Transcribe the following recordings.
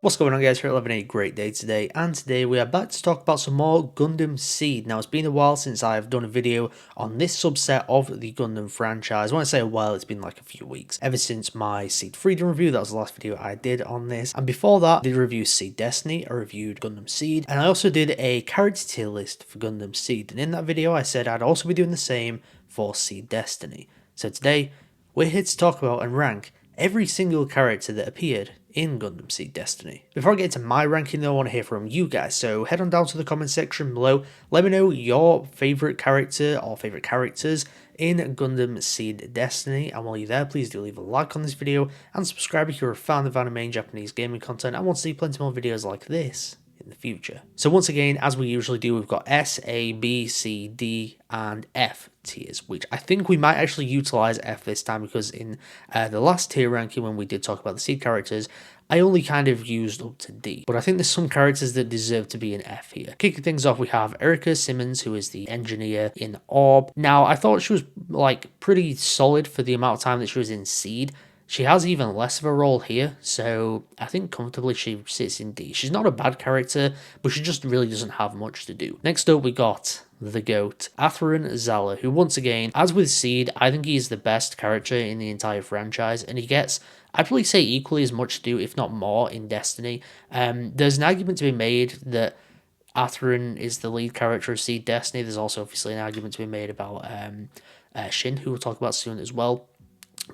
What's going on, guys? We're having a great day today, and today we are back to talk about some more Gundam SEED. Now, it's been a while since I've done a video on this subset of the Gundam franchise. When I say a while, it's been like a few weeks. Ever since my SEED Freedom review, that was the last video I did on this. And before that, I did review SEED Destiny, I reviewed Gundam SEED, and I also did a character tier list for Gundam SEED. And in that video, I said I'd also be doing the same for SEED Destiny. So today, we're here to talk about and rank every single character that appeared in Gundam SEED Destiny. Before I get into my ranking though, I want to hear from you guys, so head on down to the comment section below, let me know your favourite character or favourite characters in Gundam SEED Destiny, and while you're there, please do leave a like on this video and subscribe if you're a fan of anime and Japanese gaming content and want to see plenty more videos like this in the future. So once again, as we usually do, we've got S, A, B, C, D, and F tiers, which I think we might actually utilize F this time, because in the last tier ranking, when we did talk about the SEED characters, I only kind of used up to D, but I think there's some characters that deserve to be an F here. Kicking things off, we have Erica Simmons, who is the engineer in Orb. Now, I thought she was like pretty solid for the amount of time that she was in SEED. She has even less of a role here, so I think comfortably she sits in D. She's not a bad character, but she just really doesn't have much to do. Next up, we got the GOAT, Athrun Zala, who once again, as with SEED, I think he's the best character in the entire franchise, and he gets, I'd probably say, equally as much to do, if not more, in Destiny. There's an argument to be made that Athrun is the lead character of SEED Destiny. There's also obviously an argument to be made about Shin, who we'll talk about soon as well.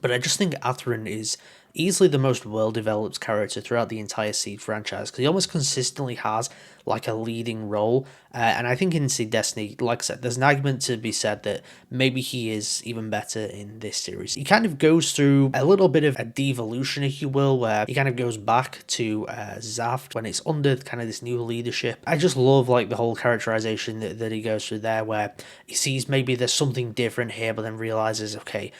But I just think Athrun is easily the most well-developed character throughout the entire SEED franchise, because he almost consistently has like a leading role, and I think in SEED Destiny, like I said, there's an argument to be said that maybe he is even better in this series. He kind of goes through a little bit of a devolution, if you will, where he kind of goes back to Zaft when it's under kind of this new leadership. I just love like the whole characterization that he goes through there, where he sees maybe there's something different here, but then realizes, okay,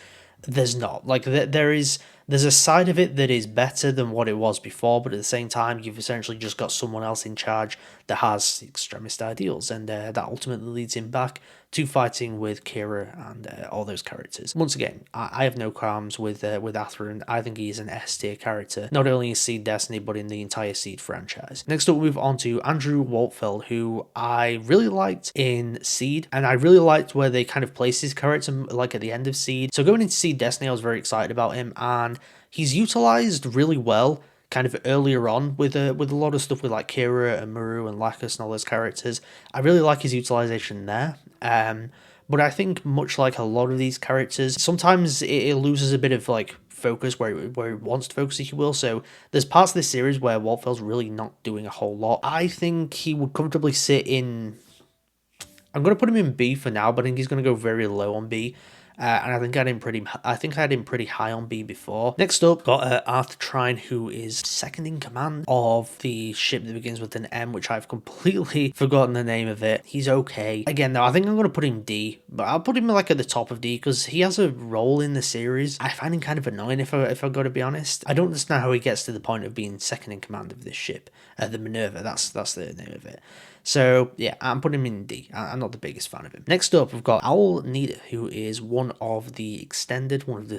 there's not. Like, there's a side of it that is better than what it was before, but at the same time, you've essentially just got someone else in charge that has extremist ideals, and that ultimately leads him back to fighting with Kira and all those characters. Once again, I have no qualms with Athrun. I think he's an S tier character, not only in SEED Destiny, but in the entire SEED franchise. Next up, we move on to Andrew Waltfeld, who I really liked in SEED, and I really liked where they kind of placed his character, like at the end of SEED. So going into SEED Destiny, I was very excited about him, and he's utilized really well kind of earlier on with a lot of stuff with like Kira and Muru and Lacus and all those characters. I really like his utilization there. But I think much like a lot of these characters, sometimes it loses a bit of like focus where it wants to focus, if you will. So there's parts of this series where Waltfeld's really not doing a whole lot. I think he would comfortably sit in, I'm going to put him in B for now, but I think he's going to go very low on B. And I think I had him pretty high on B before. Next up, got Arthur Trine, who is second in command of the ship that begins with an M, which I've completely forgotten the name of it. He's okay. Again, though, I think I'm going to put him D, but I'll put him like at the top of D because he has a role in the series. I find him kind of annoying, if I've got to be honest. I don't understand how he gets to the point of being second in command of this ship. The Minerva, that's the name of it. So, yeah, I'm putting him in D. I'm not the biggest fan of him. Next up, we've got Owl Nida, who is one of the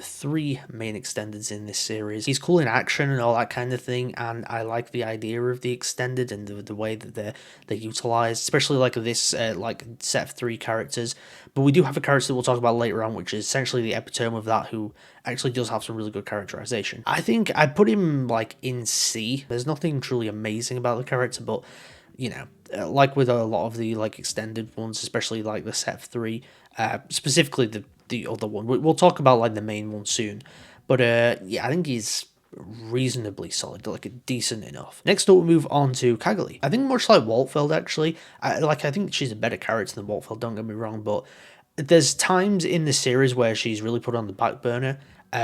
three main extendeds in this series. He's cool in action and all that kind of thing, and I like the idea of the extended and the way that they're utilized, especially like this like set of three characters. But we do have a character that we'll talk about later on, which is essentially the epitome of that, who actually does have some really good characterization. I think I put him like in C. There's nothing truly amazing about the character, but you know, like with a lot of the like extended ones, especially like the set of three, specifically the other one. We'll talk about like the main one soon, but yeah, I think he's reasonably solid, like a decent enough. Next up, we move on to Cagali. I think much like Waltfeld, actually, I think she's a better character than Waltfeld. Don't get me wrong, but there's times in the series where she's really put on the back burner.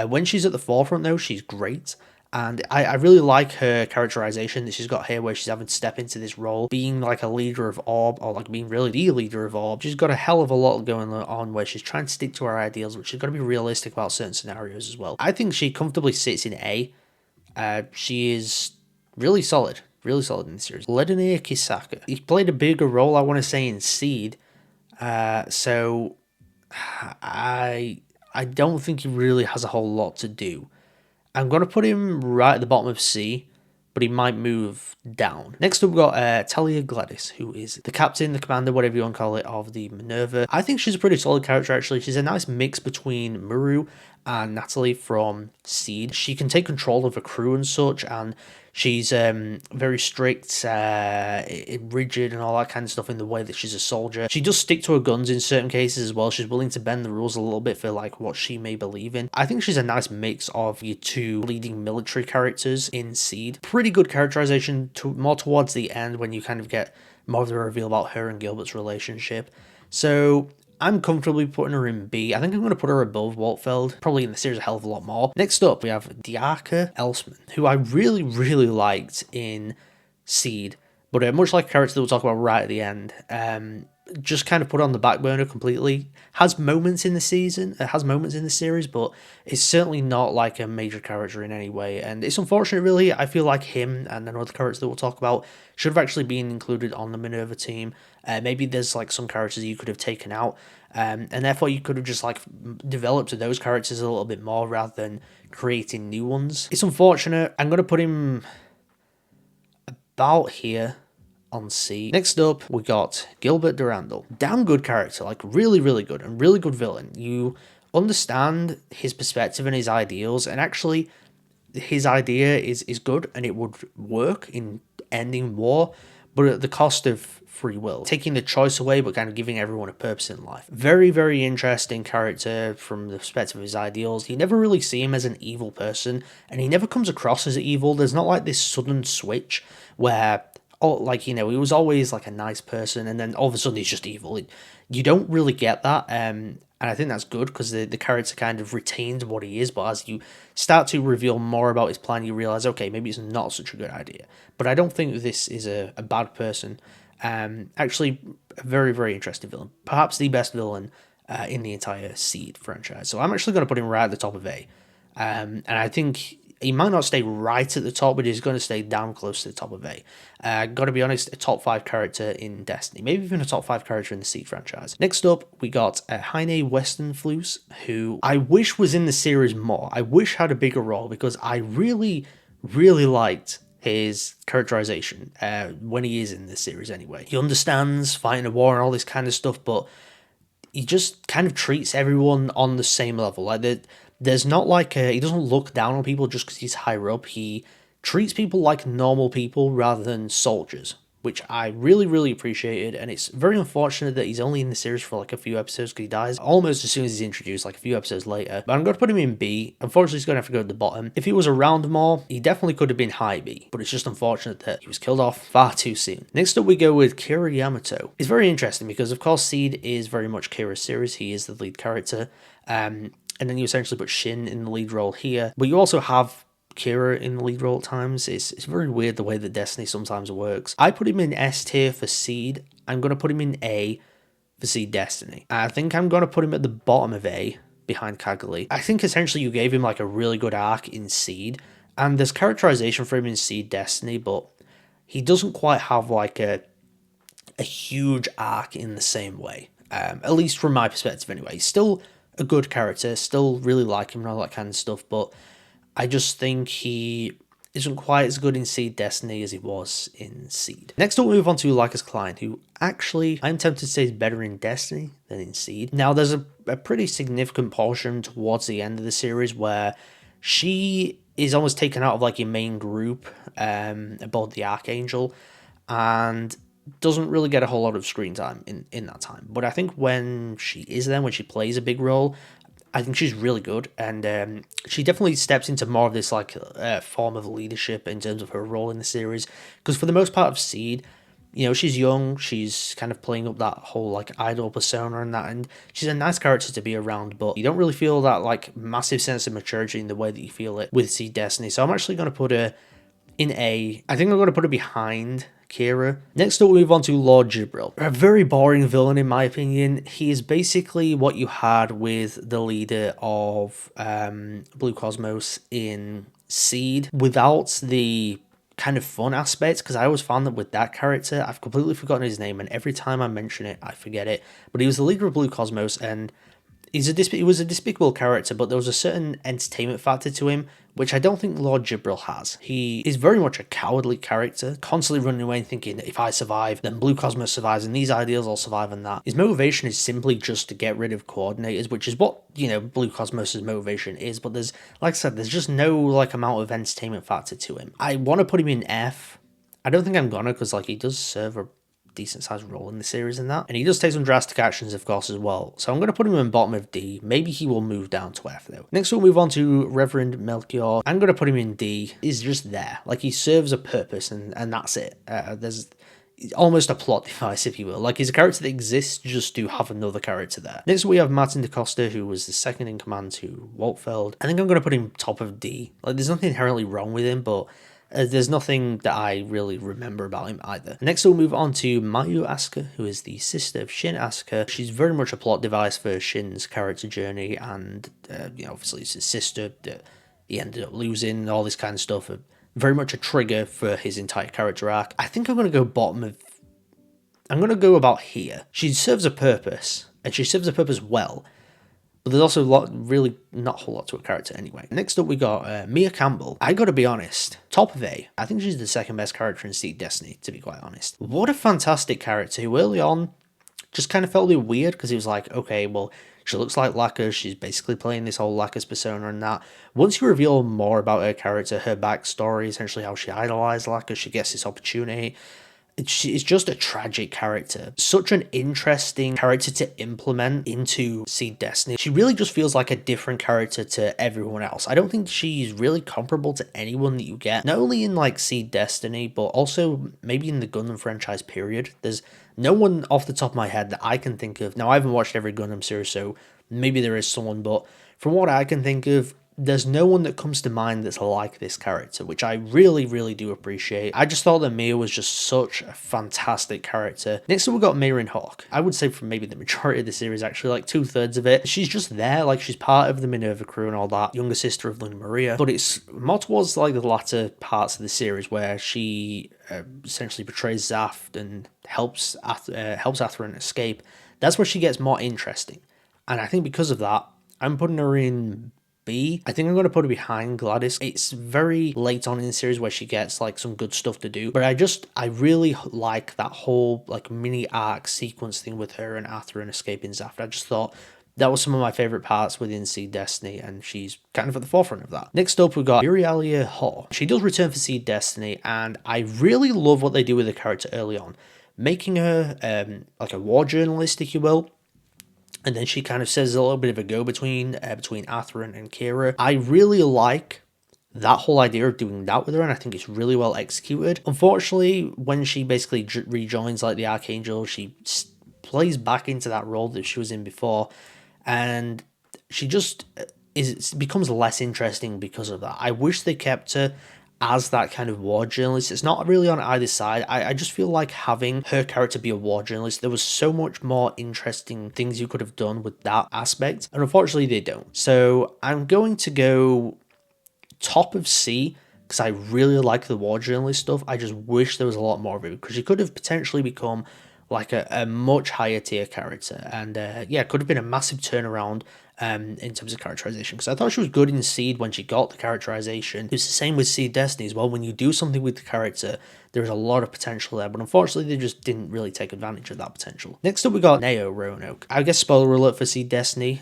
When she's at the forefront, though, she's great. And I really like her characterization that she's got here, where she's having to step into this role, being like a leader of Orb, or like being really the leader of Orb. She's got a hell of a lot going on where she's trying to stick to her ideals, but she's got to be realistic about certain scenarios as well. I think she comfortably sits in A. She is really solid in the series. Ledonier Kisaka. He played a bigger role, I want to say, in SEED. So I don't think he really has a whole lot to do. I'm going to put him right at the bottom of C, but but he might move down. Next up, we've got Talia Gladys, who is the captain, the commander, whatever you want to call it, of the Minerva. I think she's a pretty solid character, actually. She's a nice mix between Muru and Natalie from SEED. She can take control of a crew and such, and she's very strict, rigid and all that kind of stuff in the way that she's a soldier. She does stick to her guns in certain cases as well. She's willing to bend the rules a little bit for like what she may believe in. I think she's a nice mix of your two leading military characters in SEED. Pretty good characterization more towards the end when you kind of get more of the reveal about her and Gilbert's relationship. So I'm comfortably putting her in B. I think I'm going to put her above Waltfeld, probably in the series a hell of a lot more. Next up, we have Diaka Elsman, who I really, really liked in SEED, but much like a character that we'll talk about right at the end, just kind of put on the back burner completely. Has moments in the season, has moments in the series, but it's certainly not like a major character in any way. And it's unfortunate, really. I feel like him and another character that we'll talk about should have actually been included on the Minerva team. Maybe there's like some characters you could have taken out, and therefore you could have just like developed those characters a little bit more rather than creating new ones. It's unfortunate. I'm going to put him about here on C. Next up, we got Gilbert Durandal. Damn good character, like really, really good, and really good villain. You understand his perspective and his ideals, and actually his idea is good, and it would work in ending war, but at the cost of free will. Taking the choice away, but kind of giving everyone a purpose in life. Very, very interesting character from the perspective of his ideals. You never really see him as an evil person, and he never comes across as evil. There's not like this sudden switch where, oh, like, you know, he was always like a nice person, and then all of a sudden he's just evil. You don't really get that, and I think that's good because the character kind of retains what he is, but as you start to reveal more about his plan, you realize, okay, maybe it's not such a good idea. But I don't think this is a bad person. Actually, a very, very interesting villain. Perhaps the best villain in the entire SEED franchise. So I'm actually going to put him right at the top of A. And I think he might not stay right at the top, but he's going to stay down close to the top of A. Got to be honest, a top 5 character in Destiny, maybe even a top 5 character in the SEED franchise. Next up, we got Heine Westenflus, who I wish was in the series more. I wish had a bigger role because I really, really liked his characterization when he is in this series anyway. He understands fighting a war and all this kind of stuff, but he just kind of treats everyone on the same level. Like there's not like he doesn't look down on people just because he's higher up. He treats people like normal people rather than soldiers, which I really, really appreciated, and it's very unfortunate that he's only in the series for like a few episodes because he dies almost as soon as he's introduced, like a few episodes later. But I'm going to put him in B. Unfortunately, he's going to have to go to the bottom. If he was around more, he definitely could have been high B, but it's just unfortunate that he was killed off far too soon. Next up, we go with Kira Yamato. It's very interesting because, of course, SEED is very much Kira's series. He is the lead character, and then you essentially put Shin in the lead role here, but you also have Kira in the lead role at times. It's very weird the way that Destiny sometimes works. I put him in S tier for SEED. I'm going to put him in A for SEED Destiny. I think I'm going to put him at the bottom of A behind Kaggle. I think essentially you gave him like a really good arc in SEED, and there's characterization for him in SEED Destiny, but he doesn't quite have like a huge arc in the same way. At least from my perspective anyway. He's still a good character, still really like him and all that kind of stuff, but I just think he isn't quite as good in SEED Destiny as he was in SEED. Next up, we move on to Lycus Klein, who actually I'm tempted to say is better in Destiny than in SEED. Now, there's a pretty significant portion towards the end of the series where she is almost taken out of like your main group aboard the Archangel and doesn't really get a whole lot of screen time in that time. But I think when she is there, when she plays a big role, I think she's really good, and she definitely steps into more of this like form of leadership in terms of her role in the series. Because for the most part of SEED, you know, she's young, she's kind of playing up that whole like idol persona and that, and she's a nice character to be around, but you don't really feel that like massive sense of maturity in the way that you feel it with SEED Destiny. So I'm actually going to put her in A. I think I'm going to put her behind Kira. Next up, we move on to Lord Jibril. A very boring villain in my opinion. He is basically what you had with the leader of Blue Cosmos in SEED without the kind of fun aspects, because I always found that with that character, I've completely forgotten his name, and every time I mention it, I forget it. But he was the leader of Blue Cosmos, and he was a despicable character, but there was a certain entertainment factor to him, which I don't think Lord Jibril has. He is very much a cowardly character, constantly running away and thinking, if I survive, then Blue Cosmos survives, and these ideals all survive and that. His motivation is simply just to get rid of coordinators, which is what, Blue Cosmos' motivation is, but there's, like I said, there's just no, amount of entertainment factor to him. I want to put him in F. I don't think I'm gonna, because, he does serve a decent sized role in the series and that. And he does take some drastic actions, of course, as well. So I'm going to put him in bottom of D. Maybe he will move down to F, though. Next, we'll move on to Reverend Melchior. I'm going to put him in D. He's just there. He serves a purpose, and that's it. There's almost a plot device, if you will. He's a character that exists just to have another character there. Next, we have Martin DaCosta, who was the second in command to Waltfeld. I think I'm going to put him top of D. There's nothing inherently wrong with him, but there's nothing that I really remember about him either. Next, we'll move on to Mayu Asuka, who is the sister of Shin Asuka. She's very much a plot device for Shin's character journey, and obviously it's his sister that he ended up losing, all this kind of stuff. Very much a trigger for his entire character arc. I think I'm going to go I'm going to go about here. She serves a purpose, and she serves a purpose well. But there's also really not a whole lot to her character anyway. Next up, we got Mia Campbell. I gotta be honest, top of A. I think she's the second best character in SEED Destiny, to be quite honest. What a fantastic character who early on just kind of felt a bit weird, because it was like, okay, well, she looks like Lacus, she's basically playing this whole Lacus persona and that. Once you reveal more about her character, her backstory, essentially how she idolized Lacus, she gets this opportunity. It's just a tragic character. Such an interesting character to implement into SEED Destiny. She really just feels like a different character to everyone else. I don't think she's really comparable to anyone that you get, not only in SEED Destiny, but also maybe in the Gundam franchise period. There's no one off the top of my head that I can think of. Now, I haven't watched every Gundam series, so maybe there is someone, but from what I can think of, there's no one that comes to mind that's like this character, which I really, really do appreciate. I just thought that Mia was just such a fantastic character. Next up, we got Mira and Hawk. I would say from maybe the majority of the series, actually, 2/3 of it. She's just there, she's part of the Minerva crew and all that, younger sister of Luna Maria. But it's more towards the latter parts of the series where she essentially betrays Zaft and helps Athrun escape. That's where she gets more interesting. And I think because of that, I'm putting her in B. I think I'm going to put her behind Gladys. It's very late on in the series where she gets some good stuff to do, but I really like that whole mini arc sequence thing with her and Arthur and escaping Zaft. I just thought that was some of my favorite parts within SEED Destiny, and she's kind of at the forefront of that. Next up, we've got Urialia Hall. She does return for SEED Destiny, and I really love what they do with the character early on, making her a war journalist, if you will. And then she kind of says a little bit of a go-between between Athrun and Kira. I really like that whole idea of doing that with her, and I think it's really well executed. Unfortunately, when she basically rejoins the Archangel, she plays back into that role that she was in before, and she just becomes less interesting because of that. I wish they kept her as that kind of war journalist. It's not really on either side. I just feel like having her character be a war journalist, there was so much more interesting things you could have done with that aspect, and unfortunately they don't. So I'm going to go top of C, because I really like the war journalist stuff. I just wish there was a lot more of it, because she could have potentially become a much higher tier character, and could have been a massive turnaround in terms of characterization, because I thought she was good in SEED when she got the characterization. It's the same with SEED Destiny as well. When you do something with the character, there's a lot of potential there, but unfortunately they just didn't really take advantage of that potential. Next up, we got Neo Roanoke. I guess spoiler alert for SEED Destiny,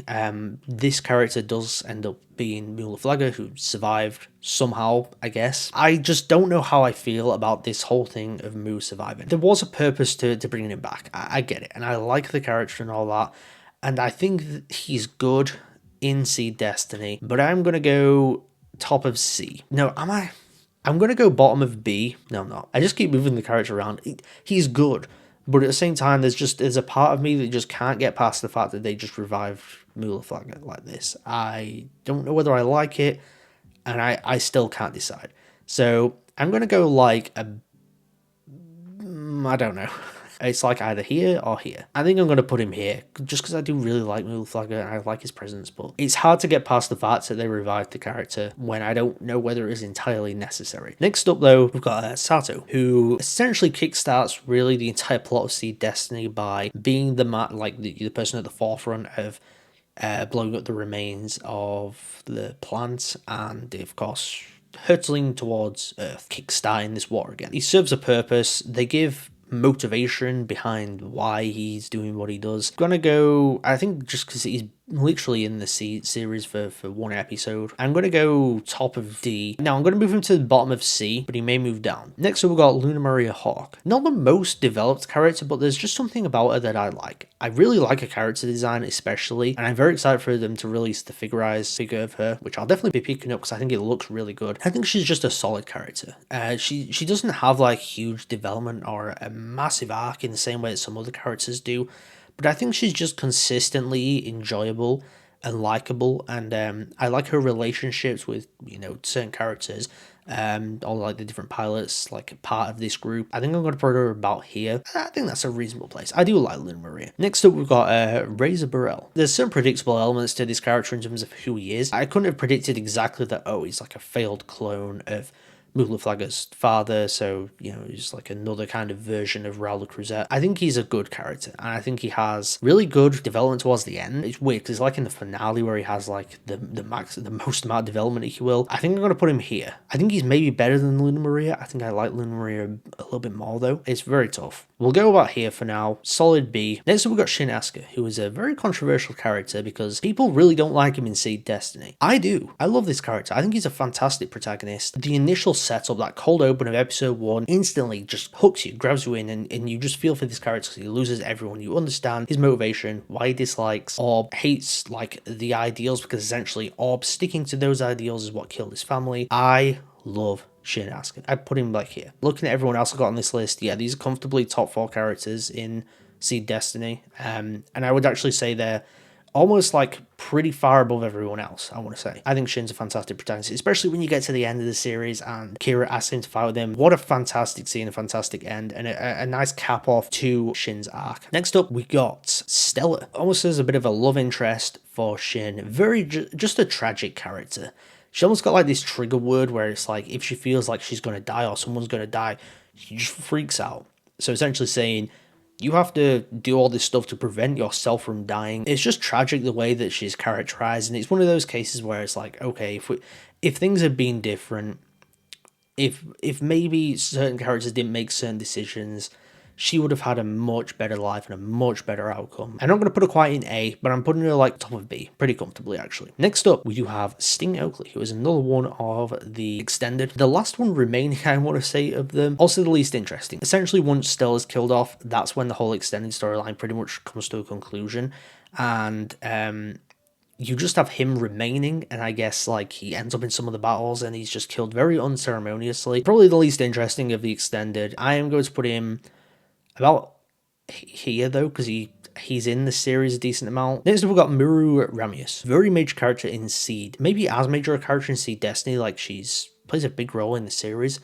this character does end up being Mula Flagger, who survived somehow, I guess. I just don't know how I feel about this whole thing of Mu surviving. There was a purpose to bringing him back. I get it, and I like the character and all that, and I think he's good in SEED Destiny, but I'm going to go top of C. No, am I? I'm going to go bottom of B. No, I'm not. I just keep moving the character around. He's good, but at the same time, there's a part of me that just can't get past the fact that they just revived Mula Flagger like this. I don't know whether I like it, and I still can't decide. So I'm going to go I don't know. It's either here or here. I think I'm going to put him here, just because I do really like Mula Flagger and I like his presence, but it's hard to get past the fact that they revived the character when I don't know whether it is entirely necessary. Next up, though, we've got Sato, who essentially kickstarts really the entire plot of SEED Destiny by being the person at the forefront of blowing up the remains of the plant, and of course hurtling towards Earth, kickstarting this war again. He serves a purpose. They give motivation behind why he's doing what he does. Gonna go, I think, just because he's literally in the series for one episode, I'm gonna go top of D. Now I'm gonna move him to the bottom of C, but he may move down. Next up, we've got Luna Maria Hawk. Not the most developed character, but there's just something about her that I like. I really like her character design, especially, and I'm very excited for them to release the figure of her, which I'll definitely be picking up because I think it looks really good. I think she's just a solid character. She doesn't have like huge development or a massive arc in the same way that some other characters do, but I think she's just consistently enjoyable and likable, and I like her relationships with, you know, certain characters, all like the different pilots, like part of this group. I think I'm going to put her about here. I think that's a reasonable place. I do like Luna Maria. Next up, we've got Razor Burrell. There's some predictable elements to this character in terms of who he is. I couldn't have predicted exactly that, oh, he's like a failed clone of Mutaflaga's father, so, you know, he's like another kind of version of Raul Cruzet. I think he's a good character, and I think he has really good development towards the end. It's weird, because like in the finale where he has like the most amount of development, if you will. I think I'm going to put him here. I think he's maybe better than Luna Maria. I think I like Luna Maria a little bit more, though. It's very tough. We'll go about here for now. Solid B. Next up, we've got Shin Asuka, who is a very controversial character because people really don't like him in SEED Destiny. I do. I love this character. I think he's a fantastic protagonist. The initial setup, that cold open of episode 1, instantly just hooks you, grabs you in, and you just feel for this character because he loses everyone. You understand his motivation, why he dislikes or hates like the ideals, because essentially Orb sticking to those ideals is what killed his family. I love Shin Asuka. I put him like here. Looking at everyone else I got on this list, yeah, these are comfortably top 4 characters in SEED Destiny, and I would actually say they're almost like pretty far above everyone else, I want to say. I think Shin's a fantastic protagonist, especially when you get to the end of the series and Kira asks him to fight with him. What a fantastic scene, a fantastic end, and a nice cap off to Shin's arc. Next up, we got Stella. Almost as a bit of a love interest for Shin. Very, just a tragic character. She almost got like this trigger word where it's like, if she feels like she's going to die or someone's going to die, she just freaks out. So essentially saying, you have to do all this stuff to prevent yourself from dying. It's just tragic the way that she's characterized, and it's one of those cases where it's like, okay, if things had been different, if maybe certain characters didn't make certain decisions, she would have had a much better life and a much better outcome. I'm not going to put her quite in A, but I'm putting her like top of B, pretty comfortably actually. Next up, we do have Sting Oakley, who is another one of the extended. The last one remaining, I want to say, of them. Also the least interesting. Essentially, once Stella's killed off, that's when the whole extended storyline pretty much comes to a conclusion. And you just have him remaining, and I guess like he ends up in some of the battles and he's just killed very unceremoniously. Probably the least interesting of the extended. I am going to put him about here though, because he's in the series a decent amount. Next we've got Miru Ramius, very major character in SEED, maybe as major a character in SEED Destiny, like she's plays a big role in the series.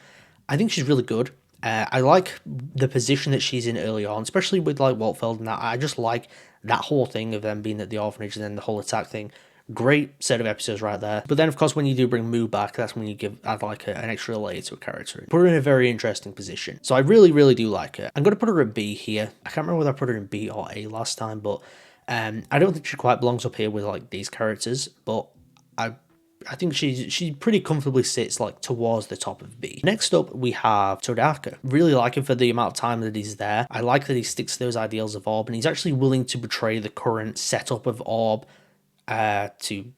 I think she's really good. I like the position that she's in early on, especially with like Waltfeld and that. I just like that whole thing of them being at the orphanage and then the whole attack thing. Great set of episodes right there. But then, of course, when you do bring Moo back, that's when you add like an extra layer to a character. Put her in a very interesting position. So I really, really do like her. I'm going to put her at B here. I can't remember whether I put her in B or A last time, but I don't think she quite belongs up here with like these characters. But I think she pretty comfortably sits like towards the top of B. Next up, we have Todaka. Really like him for the amount of time that he's there. I like that he sticks to those ideals of Orb, and he's actually willing to betray the current setup of Orb to,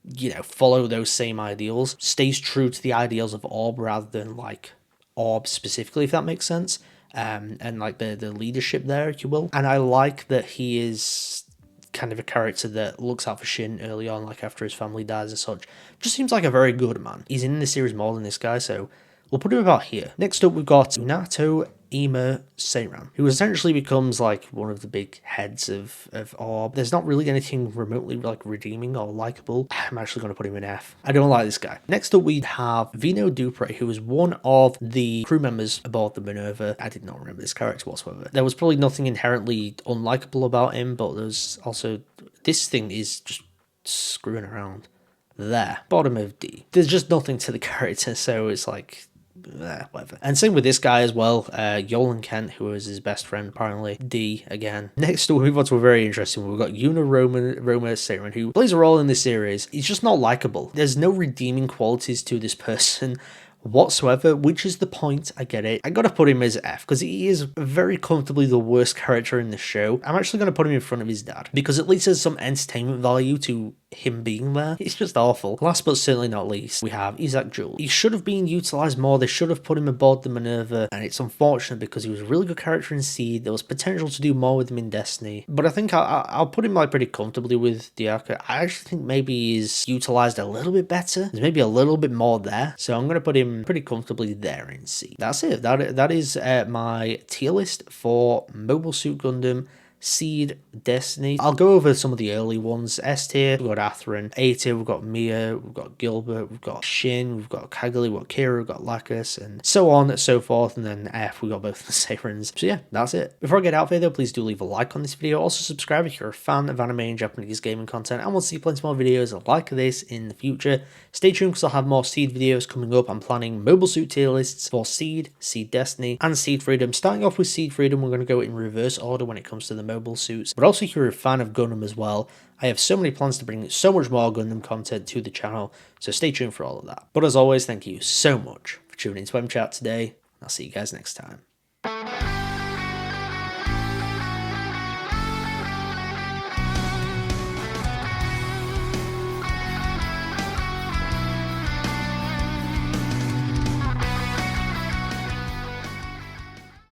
you know, follow those same ideals. Stays true to the ideals of Orb rather than like Orb specifically, if that makes sense. And like the leadership there, if you will. And I like that he is kind of a character that looks out for Shin early on, like after his family dies and such. Just seems like a very good man. He's in the series more than this guy, so we'll put him about here. Next up, we've got Unato Ima Seiran, who essentially becomes like one of the big heads of Orb. There's not really anything remotely like redeeming or likable. I'm actually going to put him in F. I don't like this guy. Next up, we have Vino Dupre, who is one of the crew members aboard the Minerva. I did not remember this character whatsoever. There was probably nothing inherently unlikable about him, but there's also, this thing is just screwing around there. Bottom of D. There's just nothing to the character, so it's like, whatever. And same with this guy as well, Yolan Kent, who is his best friend, apparently. D, again. Next, we move on to a very interesting one. We've got Roma Seiran, who plays a role in this series. He's just not likable. There's no redeeming qualities to this person whatsoever, which is the point. I get it. I gotta put him as F because he is very comfortably the worst character in the show. I'm actually gonna put him in front of his dad because at least there's some entertainment value to him being there. It's just awful. Last but certainly not least, we have Isaac Joule. He should have been utilized more. They should have put him aboard the Minerva, and it's unfortunate because he was a really good character in Seed. There was potential to do more with him in Destiny, but I think I'll put him like pretty comfortably with Diaka. I actually think maybe he's utilized a little bit better. There's maybe a little bit more there, so I'm gonna put him pretty comfortably there in Seed. That's it. That is my tier list for Mobile Suit Gundam SEED Destiny. I'll go over some of the early ones. S tier, we've got Atherin. A tier, we've got Mia, we've got Gilbert, we've got Shin, we've got Kagli, we've got Kira, we've got Lacus, and so on and so forth. And then F, we got both the Sairens. So yeah, that's it. Before I get out of here though, please do leave a like on this video. Also subscribe if you're a fan of anime and Japanese gaming content and want to see plenty more videos like this in the future. Stay tuned because I'll have more Seed videos coming up. I'm planning Mobile Suit tier lists for Seed, Seed Destiny, and Seed Freedom. Starting off with Seed Freedom, we're going to go in reverse order when it comes to the mobile suits. But also, if you're a fan of Gundam as well, I have so many plans to bring so much more Gundam content to the channel, so stay tuned for all of that. But as always, thank you so much for tuning into mchat today. I'll see you guys next time.